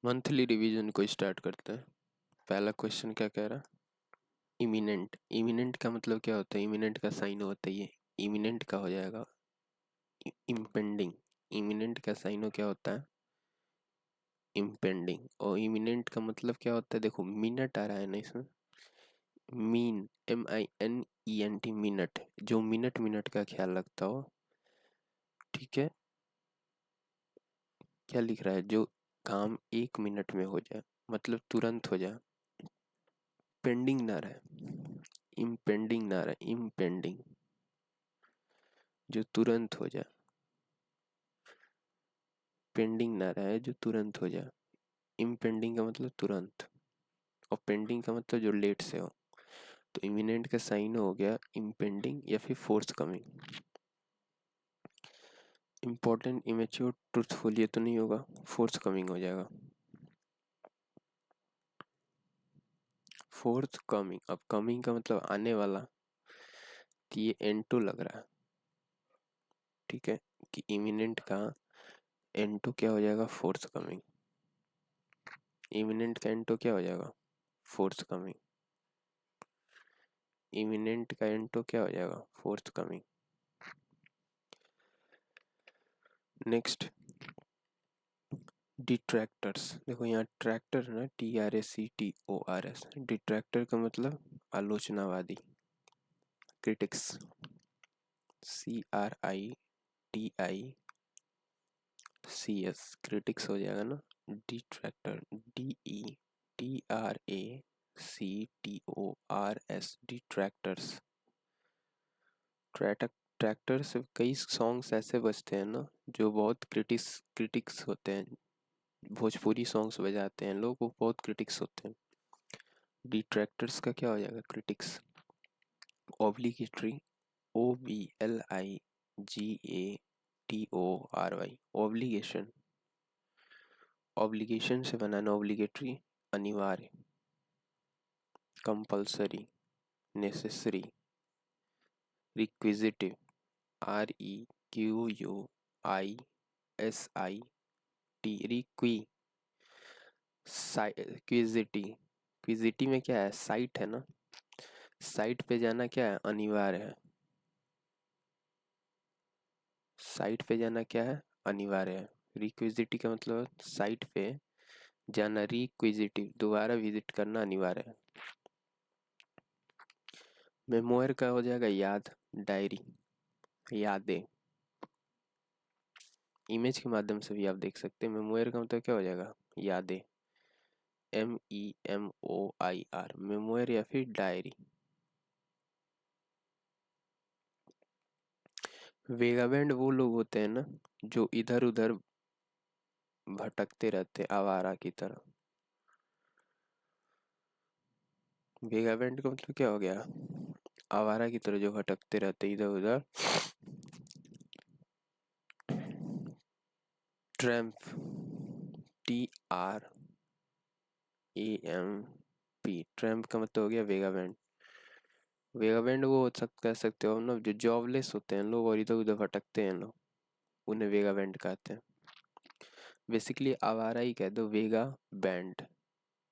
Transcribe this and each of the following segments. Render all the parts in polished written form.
Monthly revision को start करते हैं। पहला क्वेश्चन क्या कह रहा है? इमिनेंट। इमिनेंट का मतलब क्या होता है? इमिनेंट का साइन होता है ये। इमिनेंट का हो जाएगा इम्पेंडिंग। इमिनेंट का साइन क्या होता है? इम्पेंडिंग। और इमिनेंट का मतलब क्या होता है? देखो मिनट आ रहा है ना इसमें। Mean, MINENT, minute. जो मिनट मिनट का ख्याल रखता हो, ठीक है। क्या लिख रहा है? जो काम 1 मिनट में हो जाए, मतलब तुरंत हो जाए, पेंडिंग ना रहे। इम्पेंडिंग ना रहे, इम्पेंडिंग, जो तुरंत हो जाए। पेंडिंग ना रहे, जो तुरंत हो जाए। इम्पेंडिंग का मतलब तुरंत, और पेंडिंग का मतलब जो लेट से हो। तो इमिनेंट का साइन हो गया इम्पेंडिंग या फिर force coming. Important, immature, truthful ये तो नहीं होगा, फोर्स कमिंग हो जाएगा। Force coming. अब कमिंग का मतलब आने वाला, तो ये N2 लग रहा है, ठीक है। कि इमिनेंट का N2 क्या हो जाएगा? Force coming. इमिनेंट का N2 क्या हो जाएगा? Force coming. इमिनेंट का N2 क्या हो जाएगा? Force coming. Next, detractors. देखो यहाँ ट्रैक्टर है ना, TRACTORS। डिट्रैक्टर का मतलब आलोचनावादी, क्रिटिक्स। CRITICS, क्रिटिक्स हो जाएगा ना। डिट्रैक्टर, DETRACTORS, डिट्रैक्टर्स। ट्रैक्टर से कई सॉन्ग्स ऐसे बजते हैं ना, जो बहुत क्रिटिक्स होते हैं। भोजपुरी सॉन्ग्स बजाते हैं लोग, वो बहुत क्रिटिक्स होते हैं। डिट्रैक्टर्स का क्या हो जाएगा? Critics. Obligatory, OBLIGATORY, obligation. Obligation से बनाना ऑब्लिगेटरी, अनिवार्य, कंपल्सरी, नेसेसरी। रिक्विजिटिव, REQUISIT, रिक्वी। क्विजिटी। क्विजिटी में क्या है? साइट है ना। साइट पे जाना क्या है? अनिवार्य है। साइट पे जाना क्या है? अनिवार्य है। रिक्विजिटी का मतलब साइट पे जाना, रिक्विजिटिव, दोबारा विजिट करना अनिवार्य है। मेमोयर का हो जाएगा याद, डायरी, यादें। इमेज के माध्यम से भी आप देख सकते हैं। मेमोयर का मतलब क्या हो जाएगा? यादें, MEMOIR, मेमोयर या फिर डायरी। वेगाबैंड वो लोग होते हैं ना, जो इधर उधर भटकते रहते, आवारा की तरह। वेगाबैंड का मतलब क्या हो गया? आवारा की तरह जो भटकते रहते इधर उधर। ट्रैम्प, TRAMP, ट्रैम्प का मतलब हो गया वेगाबैंड। वेगाबैंड वो कह सकते हो ना, जो जॉबलेस होते हैं लोग और इधर उधर भटकते हैं लोग, उन्हें वेगाबैंड कहते हैं। बेसिकली आवारा ही कह दो, वेगा बैंड,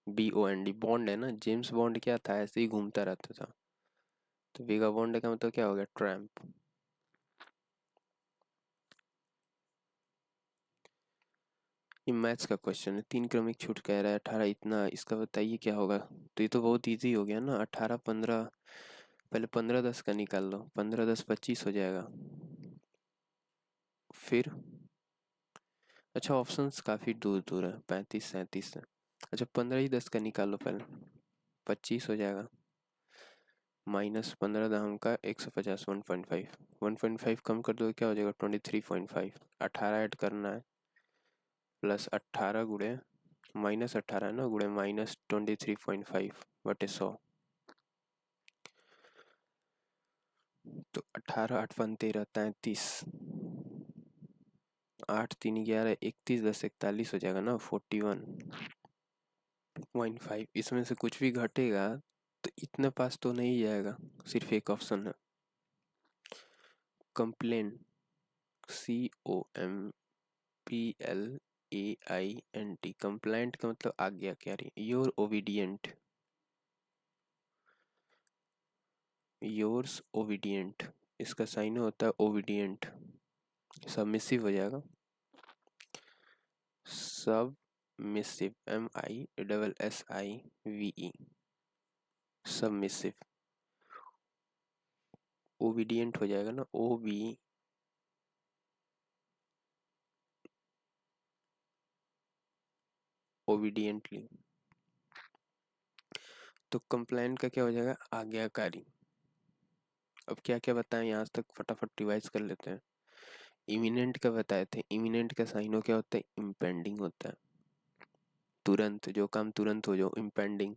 BOND। बॉन्ड है ना, जेम्स बॉन्ड क्या था? ऐसे ही घूमता रहता था। तो वेगा बॉन्ड का मतलब क्या हो गया? ट्रैम्प। ये मैथ्स का क्वेश्चन है। 3 क्रमिक छूट कह रहा है 18 इतना, इसका बताइए क्या होगा? तो ये तो बहुत इजी हो गया ना। 18 15, पहले 15 10 का निकाल लो। 15 10 25 हो जाएगा। फिर अच्छा, ऑप्शंस काफ़ी दूर दूर है, 35 37 है। अच्छा 15 ही 10 का निकाल लो पहले, 25 हो जाएगा। -15 दाम का 150, 1.5। 1.5 कम कर दो क्या हो जाएगा? 23.5। 18 ऐड करना है, प्लस 18 गुणे -18 है ना, गुणे -23.5 बटे 100। तो 18 8 5 13 33, 8 3 11 31 10 41 हो जाएगा ना, 41.5। इसमें से कुछ भी घटेगा तो इतने पास तो नहीं जाएगा, सिर्फ एक ऑप्शन है। कंप्लेन, COMPLAIN, COMPLAINT, कंप्लाइंट का मतलब आज्ञाकारी। योर ओबीडियंट, योर्स ओबीडियंट, इसका साइन होता है ओबीडियंट, सबमिसिव हो जाएगा। Submissive, MISSIVE, submissive. ओबीडियंट हो जाएगा ना, ओबीडियंटली। तो कंप्लाइंट का क्या हो जाएगा, आज्ञाकारी। अब क्या क्या बताएं यहाँ तक, फटाफट रिवाइज कर लेते हैं। इमिनेंट का बताए थे, इमिनेंट का साइनो क्या होता है, इम्पेंडिंग होता है, तुरंत, जो काम तुरंत हो जाओ, इम्पेंडिंग।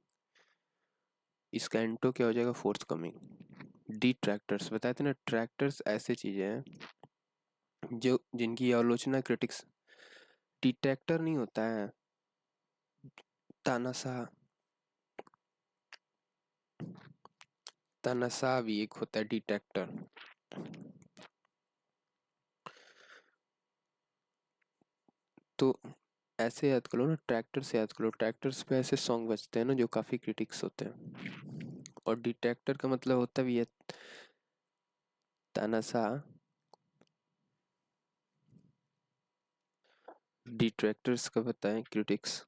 इसका एंटो क्या हो जाएगा, फोर्थ कमिंग। डिट्रैक्टर्स बताए थे ना, ट्रैक्टर्स ऐसे चीजें हैं जो जिनकी आलोचना क्रिटिक्स, डिट्रैक्टर नहीं होता है, तानाशाह, तानाशाह भी एक होता है डिट्रैक्टर। तो ऐसे याद करो ना, ट्रैक्टर से याद करो, ट्रैक्टर्स पे ऐसे सॉन्ग बजते हैं ना जो काफी क्रिटिक्स होते हैं। और डिट्रैक्टर का मतलब होता भी है तानाशाह। डिट्रैक्टर्स का बताएं क्रिटिक्स।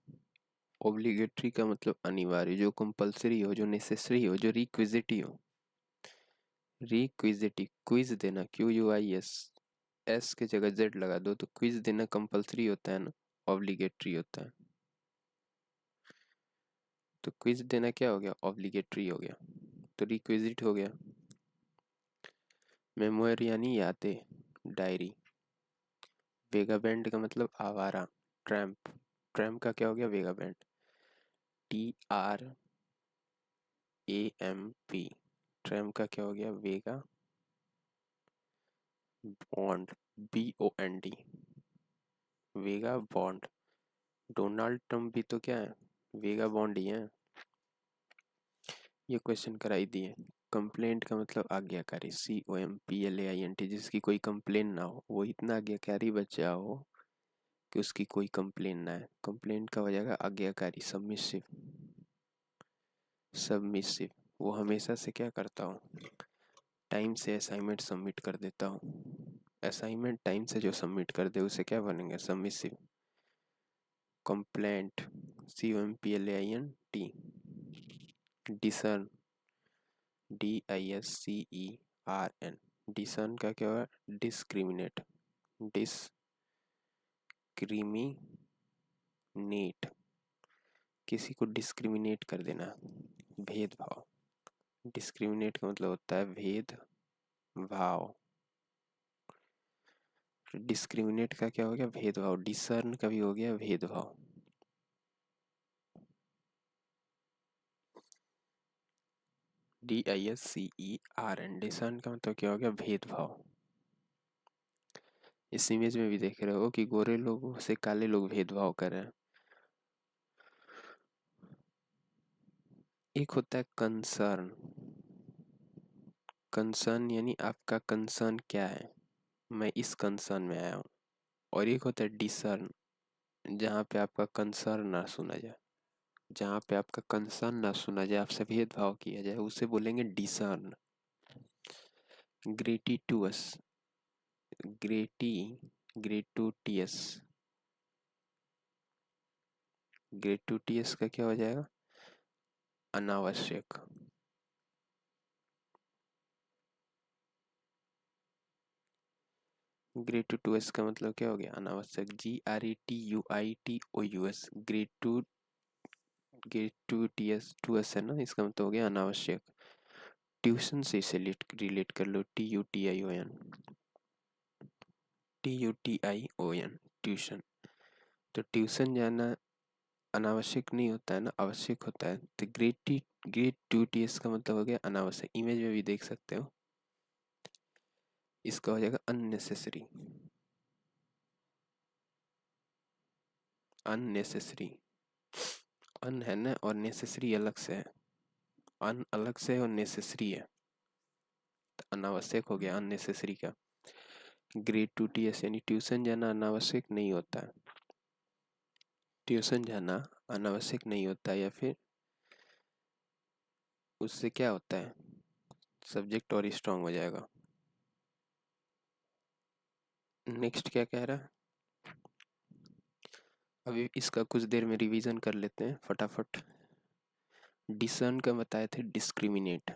ऑब्लिगेटरी का मतलब अनिवार्य, जो कंपलसरी हो, जो नेसेसरी हो, जो रिक्विजिटी हो। रिक्विजिटी, क्विज देना, QUIS, एस के जगह जेड लगा दो तो क्विज देना कंपलसरी होता है ना, ऑब्लिगेटरी होता है। तो क्विज देना क्या हो गया, ऑब्लिगेटरी हो गया। तो रिक्विजिट हो गया। मेमोयर यानी यादें, डायरी। वेगाबेंड का मतलब आवारा, ट्रैम्प, ट्रैम्प का क्या हो गया, वेगाबेंड। TRAMP, ट्रैम्प का क्या हो गया, वेगा बॉन्ड, BOND, वेगा बॉन्ड। डोनाल्ड ट्रम्प भी तो क्या है, वेगा बॉन्ड ही है। ये क्वेश्चन कराई दिए। कंप्लेंट का मतलब आज्ञाकारी, COMPLAINT, जिसकी कोई कंप्लेन ना हो, वो इतना आज्ञाकारी बच्चा हो कि उसकी कोई कंप्लेन ना है। कंप्लेंट का हो जाएगा आज्ञाकारी, सबमिसिव। सबमिसिव, वो हमेशा से क्या करता हूँ, टाइम से असाइनमेंट सबमिट कर देता हूँ। असाइनमेंट टाइम से जो सबमिट कर दे उसे क्या बनेंगे, submissive. Complaint, COMPLAINT। Discern, DISCERN, discern का क्या हुआ, डिस्क्रिमिनेट, डिस्क्रिमिनेट, किसी को डिस्क्रिमिनेट कर देना, भेदभाव। डिस्क्रिमिनेट का मतलब होता है भेद भाव। डिस्क्रिमिनेट का क्या हो गया, भेदभाव। डिसर्न का भी हो गया भेदभाव। DISCERN, डिसर्न का मतलब क्या हो गया, भेदभाव। इस इमेज में भी देख रहे हो कि गोरे लोगों से काले लोग भेदभाव कर रहे हैं। एक होता है कंसर्न, कंसर्न यानी आपका कंसर्न क्या है, मैं इस कंसर्न में आया हूँ। और एक होता है डिसर्न, जहाँ पे आपका कंसर्न ना सुना जाए, जहाँ पे आपका कंसर्न ना सुना जाए, आपसे भेदभाव किया जाए, उसे बोलेंगे डिसर्न। ग्रेटिटुअस, ग्रेटी, ग्रेटुटियस, ग्रेटुटियस का क्या हो जाएगा, अनावश्यक। ग्रेटुटुअस का मतलब क्या हो गया, अनावश्यक। GRETUITOUS, ग्रेटू, ग्रेटुटियस, टुअस है ना, इसका मतलब हो गया अनावश्यक। ट्यूशन से इसे रिलेट कर लो, TUTION, ट्यूशन। तो ट्यूशन जाना अनावश्यक नहीं होता है ना, आवश्यक होता है। तो ग्रेट का मतलब हो गया अनावश्यक। इमेज में भी देख सकते हो, इसका हो जाएगा अननेसेसरी, अननेसेसरी। अन है ना, और नेसेसरी अलग से है, अन अलग से है और नेसेसरी है, तो अनावश्यक हो गया अननेसेसरी का। ग्रेटुटियस यानी ट्यूशन जाना अनावश्यक नहीं होता है। ट्यूशन जाना अनावश्यक नहीं होता, या फिर उससे क्या होता है, सब्जेक्ट और स्ट्रांग हो जाएगा। नेक्स्ट क्या कह रहा है, अभी इसका कुछ देर में रिवीजन कर लेते हैं फटाफट। डिसर्न का बताए थे डिस्क्रिमिनेट।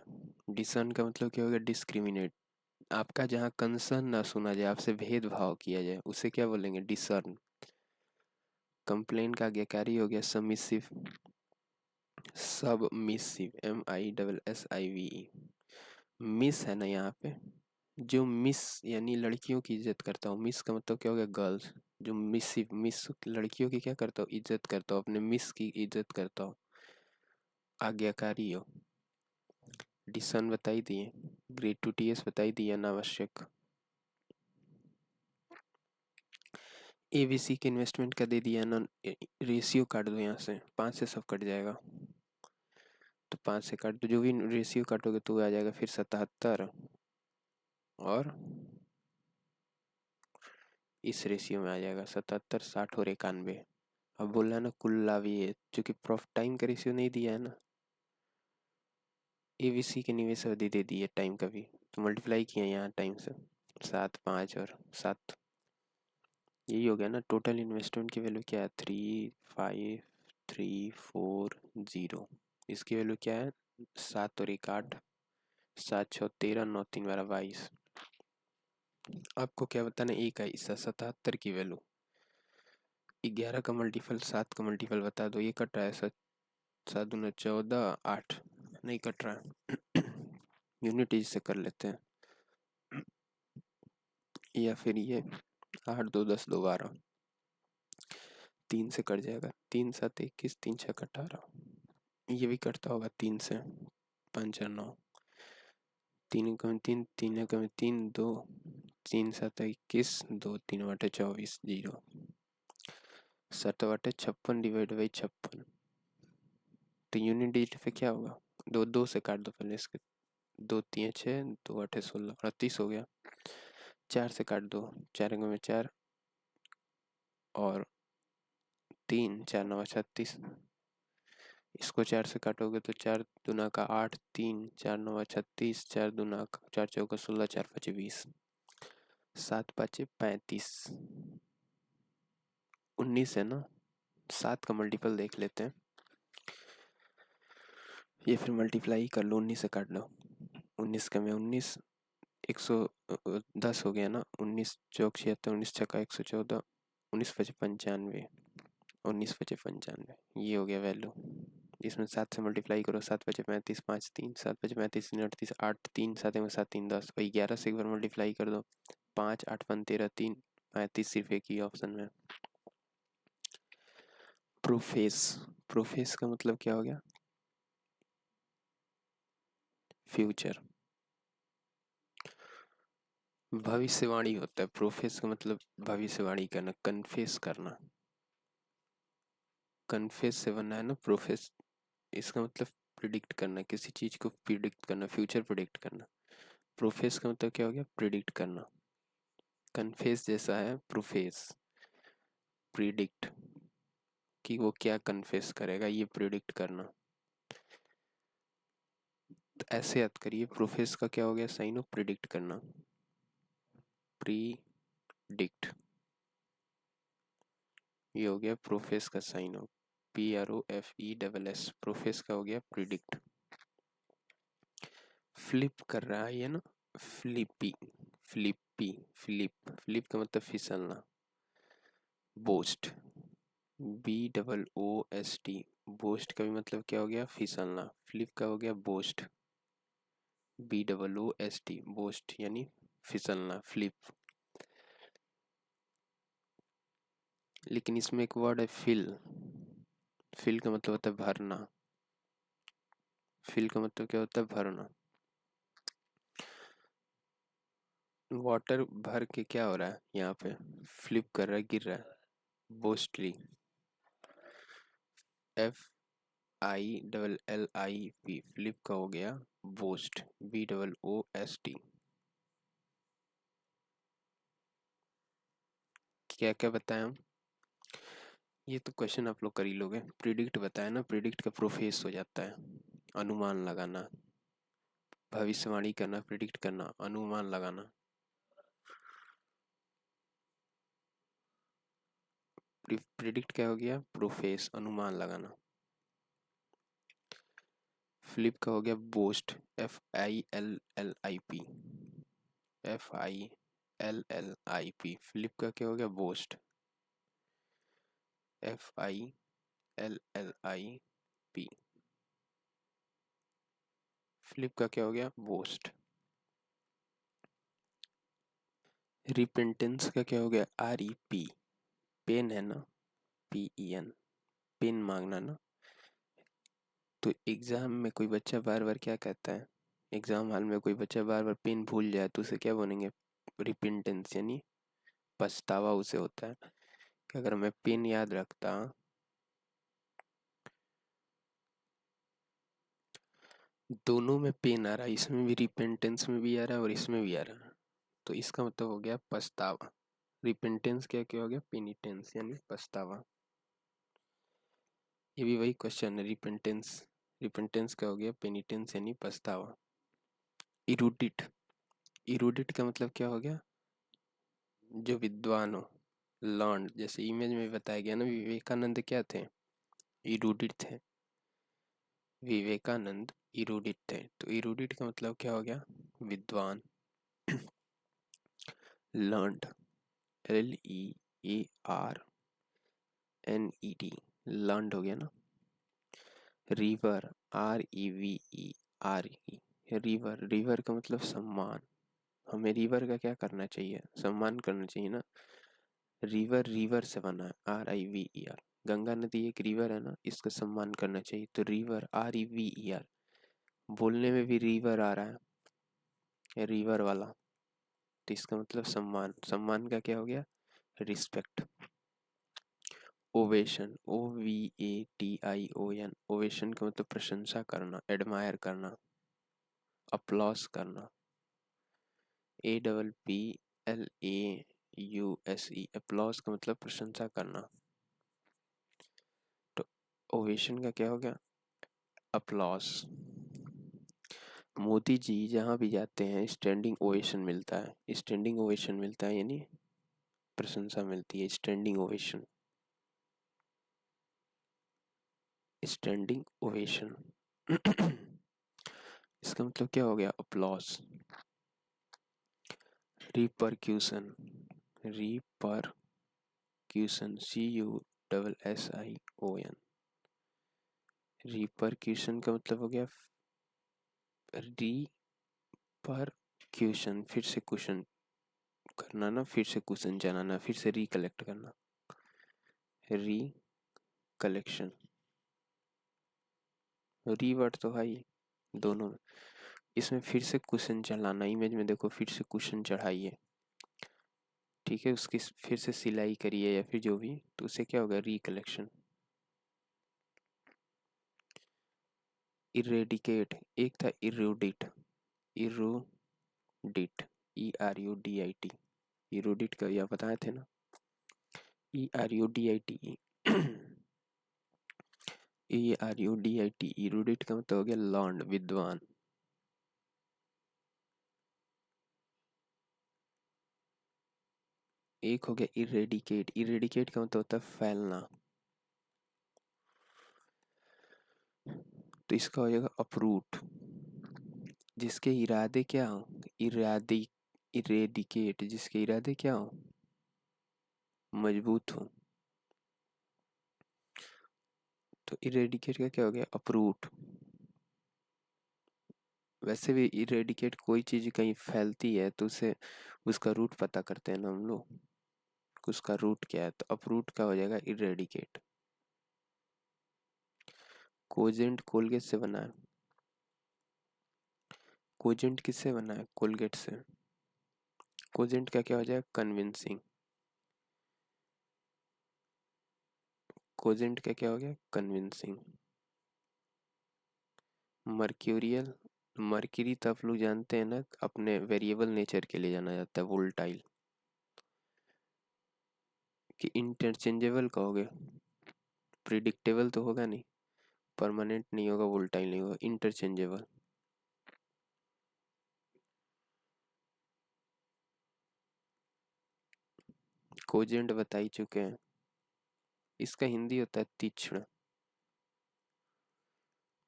डिसर्न का मतलब क्या हो गया, डिस्क्रिमिनेट। आपका जहाँ कंसर्न ना सुना जाए, आपसे भेदभाव किया जाए, उसे क्या बोलेंगे, डिसर्न। कंप्लेन का आज्ञाकारी हो गया सबमिसिव। Submissive, MISSIVE। मिस है ना यहाँ पे, जो मिस यानी लड़कियों की इज्जत करता हूँ, मिस का मतलब क्या हो गया, गर्ल्स। जो मिसिव, मिस लड़कियों की क्या करता हूँ, इज्जत करता हूँ, अपने मिस की इज्जत करता हूँ, आज्ञाकारी हो। डिसन बताई दिए, ग्रेटुटियस बताई दिया, अनावश्यक। ABC के इन्वेस्टमेंट का दे दिया ना, रेशियो काट दो यहाँ से, 5 से सब कट जाएगा, तो 5 से काट दो, जो भी रेशियो काटोगे तो आ जाएगा फिर 77, और इस रेशियो में आ जाएगा 77, 60 और 91। अब बोल रहा है ना कुल लाभ ये, चूंकि प्रॉफिट टाइम का रेशियो नहीं दिया है ना, ABC के निवेश अवधि दे दी है टाइम का भी, तो मल्टीप्लाई किया यहाँ टाइम से, 7, 5 और 7, यही हो गया ना। टोटल इन्वेस्टमेंट की वैल्यू क्या है, 35340। इसकी वैल्यू क्या है, 7 और 1 8, 7 6 13, 9 3 12 22। आपको क्या बताना, एक है इसका 77 की वैल्यू, 11 का मल्टीपल, 7 का मल्टीपल बता दो, ये कट रहा है, 7 7 दूना 14, 8 नहीं कट रहा है। यूनिट से कर लेते हैं, या फिर ये 8 2 10 2 12, 3 से कट जाएगा, 3 7 21, 3 6 18, ये भी कटता होगा 3 से, 5 4 9, 3 कम 3, 3 कम 3 2, 3 7 21, 2 3 बटे 24, 0, 7 बटे 56 डिवाइड बाई 56, तो यूनिट डिजिट पे क्या होगा, 2 2 से काट दो पहले इसके, 2 3 6, 2 8 16, 38 हो गया। 4 से काट दो, 4 में 4 और 3, 4 9 36, इसको 4 से काटोगे तो 4 दूना का 8, 3 4 9 36, 4 दूना का 4 चौका 16, 4 5 20, 7 5 35, 19 है ना, 7 का मल्टीपल देख लेते हैं, ये फिर मल्टीप्लाई कर लो, 19 से काट लो, 19 का में 19, 110 हो गया ना, 19 चौक 76, 19 छक्का 114, 19 5 95, 19 5 95, ये हो गया वैल्यू। इसमें 7 से मल्टीप्लाई करो, 7 5 35, 5 3, 7 5 35, 3 38, 8 3, 7 में 7 3 10, वही 11 से एक बार मल्टीप्लाई कर दो, 5 8 5 13, 3 35, सिर्फ एक ही ऑप्शन में। प्रोफेस, प्रोफेस का मतलब क्या हो गया, फ्यूचर, भविष्यवाणी होता है। प्रोफेस का मतलब भविष्यवाणी करना, कन्फेस करना, कन्फेस से बना है ना प्रोफेस, इसका मतलब प्रिडिक्ट करना, किसी चीज को प्रिडिक्ट करना, फ्यूचर प्रिडिक्ट करना। प्रोफेस का मतलब क्या हो गया, प्रिडिक्ट करना, कन्फेस जैसा है प्रोफेस, प्रिडिक्ट, कि वो क्या कन्फेस करेगा, ये प्रिडिक्ट करना। तो ऐसे याद करिए, प्रोफेस का क्या हो गया, साइन ऑफ प्रिडिक्ट करना, प्रीडिक्ट, ये हो गया प्रोफेस का साइन ऑफ, PROFESS, प्रोफेस का हो गया प्रिडिक्ट। फ्लिप कर रहा है ये ना, फ्लिपी, फ्लिपी, फ्लिप, फ्लिप का मतलब फिसलना। बोस्ट, BOOST, बोस्ट का भी मतलब क्या हो गया, फिसलना। फ्लिप का हो गया बोस्ट, BOOST, बोस्ट यानी फिसलना, फ्लिप। लेकिन इसमें एक वर्ड है फिल, फिल का मतलब होता है भरना, फिल का मतलब क्या होता है, भरना। वाटर भर के क्या हो रहा है यहाँ पे, फ्लिप कर रहा है, गिर रहा है, बोस्टली, FILLIP, फ्लिप का हो गया बोस्ट, BOOST। क्या क्या बताएं हम, ये तो क्वेश्चन आप लोग कर ही लोगे। प्रिडिक्ट बताया ना, प्रिडिक्ट का प्रोफेस हो जाता है, अनुमान लगाना, भविष्यवाणी करना, प्रिडिक्ट करना, अनुमान लगाना। प्रिडिक्ट क्या हो गया? प्रोफेस, अनुमान लगाना। फ्लिप का हो गया बोस्ट, FILLIP, FILLIP। फ्लिप का क्या हो गया? Boast, FILLIP। फ्लिप का क्या हो गया? बोस्ट। रिपेंटेंस का क्या हो गया? REP। पेन है ना, PEN, पेन मांगना ना। तो एग्जाम में कोई बच्चा बार बार क्या कहता है, एग्जाम हॉल में कोई बच्चा बार बार पेन भूल जाए तो उसे क्या बोलेंगे? रिपेंटेंस, यानी पछतावा उसे होता है कि अगर मैं पेन याद रखता। दोनों में पेन आ रहा है, इसमें भी रिपेंटेंस में भी आ रहा है और इसमें भी आ रहा है, तो इसका मतलब हो गया पछतावा। रिपेंटेंस क्या क्या हो गया? पेनिटेंस, यानी पछतावा। ये भी वही क्वेश्चन है, रिपेंटेंस। रिपेंटेंस क्या हो गया? पेनिटेंस, यानी पछतावा। इरूडिट, इरूडिट का मतलब क्या हो गया? जो विद्वान हो, लर्न। जैसे इमेज में बताया गया ना, विवेकानंद क्या थे? इरूडिट थे। विवेकानंद इरूडिट थे, तो इरूडिट का मतलब क्या हो गया? विद्वान। लर्नड, LEARNED, लर्नड हो गया ना। River, REVERE, river. रिवर का मतलब सम्मान। हमें रिवर का क्या करना चाहिए? सम्मान करना चाहिए ना। रिवर, रिवर से बना है, RIVER। गंगा नदी एक रिवर है ना, इसका सम्मान करना चाहिए। तो रिवर, REVER। बोलने में भी रिवर आ रहा है, रिवर वाला, तो इसका मतलब सम्मान। सम्मान का क्या हो गया? रिस्पेक्ट। ओवेशन, OVATION, ओवेशन का मतलब प्रशंसा करना, एडमायर करना, अप्लॉस करना। APPLAUSE, अप्लॉस का मतलब प्रशंसा करना। तो ओवेशन का क्या हो गया? अप्लॉस। मोदी जी जहाँ भी जाते हैं स्टैंडिंग ओवेशन मिलता है, स्टैंडिंग ओवेशन मिलता है, यानी प्रशंसा मिलती है, स्टैंडिंग ओवेशन, स्टैंडिंग ओवेशन। इसका मतलब क्या हो गया? अप्लॉस। रिपरक्यूशन, रिपरक्यूशन, CUSSION। रिपरक्यूशन का मतलब हो गया रिपरक्यूशन, फिर से क्वेश्चन करना ना, फिर से क्वेश्चन जनाना, फिर से रिकलेक्ट करना, रिकलेक्शन। रीवर्ड तो है ही दोनों में। इसमें फिर से क्वेश्चन चढ़ाना, इमेज में देखो फिर से क्वेश्चन चढ़ाइए, ठीक है, उसकी फिर से सिलाई करिए या फिर जो भी, तो उसे क्या होगा? रिकलेक्शन। इरेडिकेट, एक था इरूडिट, इरूडिट, ERUDIT। इरूडिट का या बताए थे ना, ERUDIT। ERUDIT, इरूडिट का मतलब हो गया लर्न, विद्वान। एक हो गया इरेडिकेट, इरेडिकेट का मतलब होता है फैलना, तो इसका हो जाएगा अपरूट। जिसके इरादे क्या हो? इरादे, इरेडिकेट, जिसके इरादे क्या हो? मजबूत हो, तो इरेडिकेट का क्या हो गया? अपरूट। वैसे भी इरेडिकेट, कोई चीज कहीं फैलती है तो उसे, उसका रूट पता करते हैं ना हम लोग, उसका रूट क्या है, तो अपरूट का हो जाएगा इरेडिकेट। कोजेंट कोलगेट से बना है, कोजेंट किससे बना है? कोलगेट से। कोजेंट का क्या हो जाएगा? कन्विंसिंग। कोजेंट का क्या हो गया? कन्विंसिंग। मर्क्यूरियल, मर्क्यूरी तो आप लोग जानते हैं ना, अपने वेरिएबल नेचर के लिए जाना जाता है, वोल्टाइल। कि इंटरचेंजेबल कहोगे? प्रिडिक्टेबल तो होगा नहीं, परमानेंट नहीं होगा, वोल्टाइल नहीं होगा, इंटरचेंजेबल। कोजेंट बता ही चुके हैं, इसका हिंदी होता है तीक्ष्ण।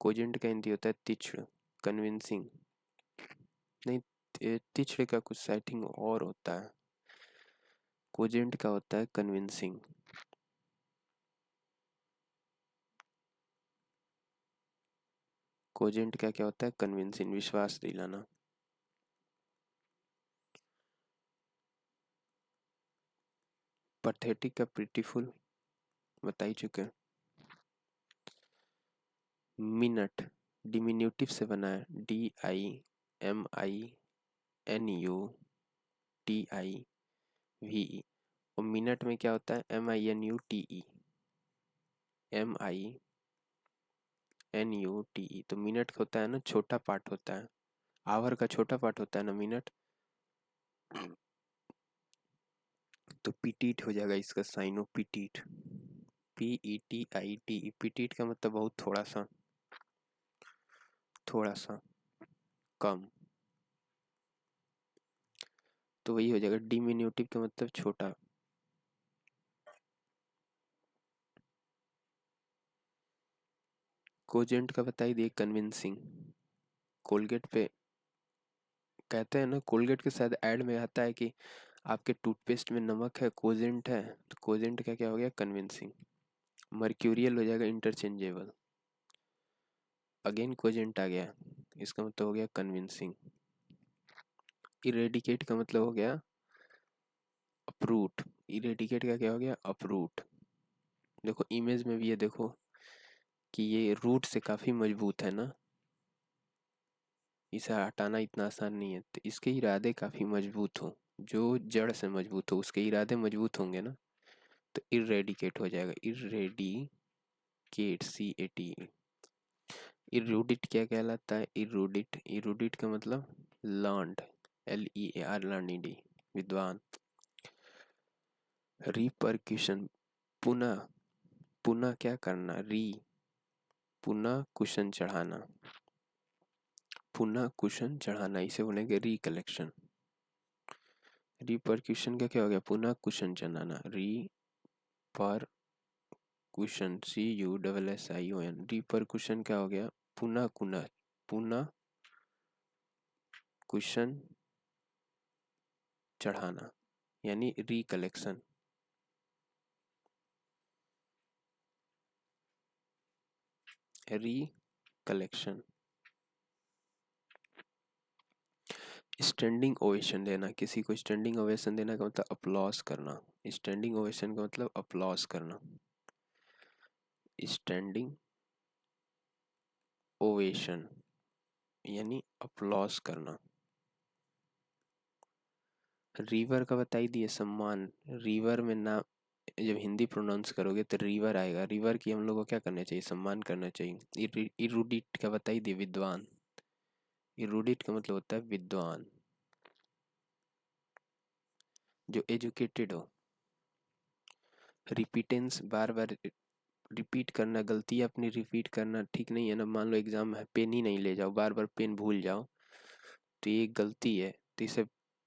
कोजेंट का हिंदी होता है तीक्ष्ण, कन्विंसिंग नहीं। तीक्ष्ण का कुछ सेटिंग और होता है, कोजेंट का होता है कन्विंसिंग। कोजेंट का क्या होता है? कन्विंसिंग, विश्वास दिलाना। पथेटिक का प्रीटीफुल बता ही चुके हैं। मिनट डिमिन्यूटिव से बना है, DIMINUTIVE। और मिनट में क्या होता है? MINUTE, MINUTE। तो मिनट होता है ना, छोटा पार्ट होता है, आवर का छोटा पार्ट होता है ना मिनट। तो पिटीट हो जाएगा इसका साइनो, पिटीट, PETIT। पिटीट का मतलब बहुत थोड़ा सा, थोड़ा सा कम। तो वही हो जाएगा, डिमिन्यूटिव का मतलब छोटा। कोजेंट का बताई दिए, कन्विंसिंग। कोलगेट पे कहते हैं ना, कोलगेट के साथ ऐड में आता है कि आपके टूथपेस्ट में नमक है, कोजेंट है, तो कोजेंट का क्या हो गया? कन्विंसिंग। मर्क्यूरियल हो जाएगा इंटरचेंजेबल, अगेन कोजेंट आ गया, इसका मतलब हो गया कन्विंसिंग। इरेडिकेट का मतलब हो गया अपरूट, इरेडिकेट का क्या हो गया? अपरूट। देखो इमेज में भी ये देखो कि ये रूट से काफी मजबूत है ना, इसे हटाना इतना आसान नहीं है, तो इसके इरादे काफी मजबूत हो, जो जड़ से मजबूत हो उसके इरादे मजबूत होंगे ना, तो इरेडिकेट हो जाएगा, इरेडिकेट, CAT। इरूडिट क्या कहलाता है? इरूडिट, इरूडिट का मतलब लर्नड, LEAR, लर्निडी, विद्वान। रिपरक्यूशन, पुनः, पुनः क्या करना? पुनः कुशन चढ़ाना, पुनः कुशन चढ़ाना, इसे बोलेंगे रिकलेक्शन। रिपरक्यूशन का क्या हो गया? पुनः कुशन चढ़ाना, पर कुशन, CUSSION। रिपरकुशन क्या हो गया? पुनः कुनः, पुनः कुशन चढ़ाना, यानी रिकलेक्शन। रिकलेक्शन। स्टैंडिंग ओवेशन देना, किसी को स्टैंडिंग ओवेशन देना का मतलब अप्लॉस करना। स्टैंडिंग ओवेशन का मतलब अप्लॉस करना, स्टैंडिंग ओवेशन यानी अप्लॉस करना। रिवर का बताई दिए, सम्मान। रिवर में ना, जब हिंदी प्रोनाउंस करोगे तो रिवर आएगा, रिवर की हम लोग को क्या करना चाहिए? सम्मान करना चाहिए। इरूडिट का बताई दिए, विद्वान। इरूडिट का मतलब होता है विद्वान, जो एजुकेटेड हो। रिपीटेंस, बार बार रिपीट करना, गलती अपनी रिपीट करना ठीक नहीं है ना। मान लो एग्जाम में पेन ही नहीं ले जाओ, बार बार पेन भूल जाओ, तो ये गलती है, तो इसे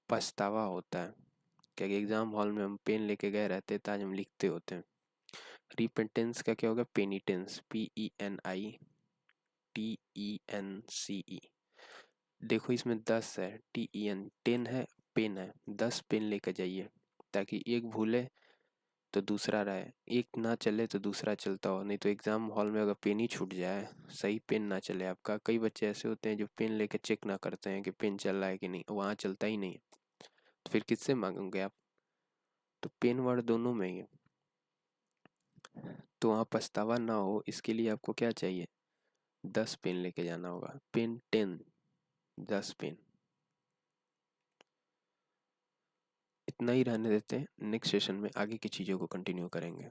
पछतावा होता है। क्या एग्जाम हॉल में हम पेन लेके गए रहते तो आज हम लिखते होते हैं। रिपेंटेंस का क्या होगा? पेनिटेंस, PENITENCE। देखो इसमें 10 है, TEN 10 है, पेन है, 10 पेन लेकर जाइए, ताकि एक भूले तो दूसरा रहे, एक ना चले तो दूसरा चलता हो। नहीं तो एग्जाम हॉल में अगर पेन ही छूट जाए, सही पेन ना चले आपका, कई बच्चे ऐसे होते हैं जो पेन लेके चेक ना करते हैं कि पेन चल रहा है कि नहीं, वहाँ चलता ही नहीं है, तो फिर किससे मांगोगे आप? तो पेन वर्ड दोनों में ही है। तो वहाँ पछतावा ना हो, इसके लिए आपको क्या चाहिए? 10 पेन लेके जाना होगा, पेन 10, 10 पेन। इतना ही रहने देते हैं, नेक्स्ट सेशन में आगे की चीज़ों को कंटिन्यू करेंगे।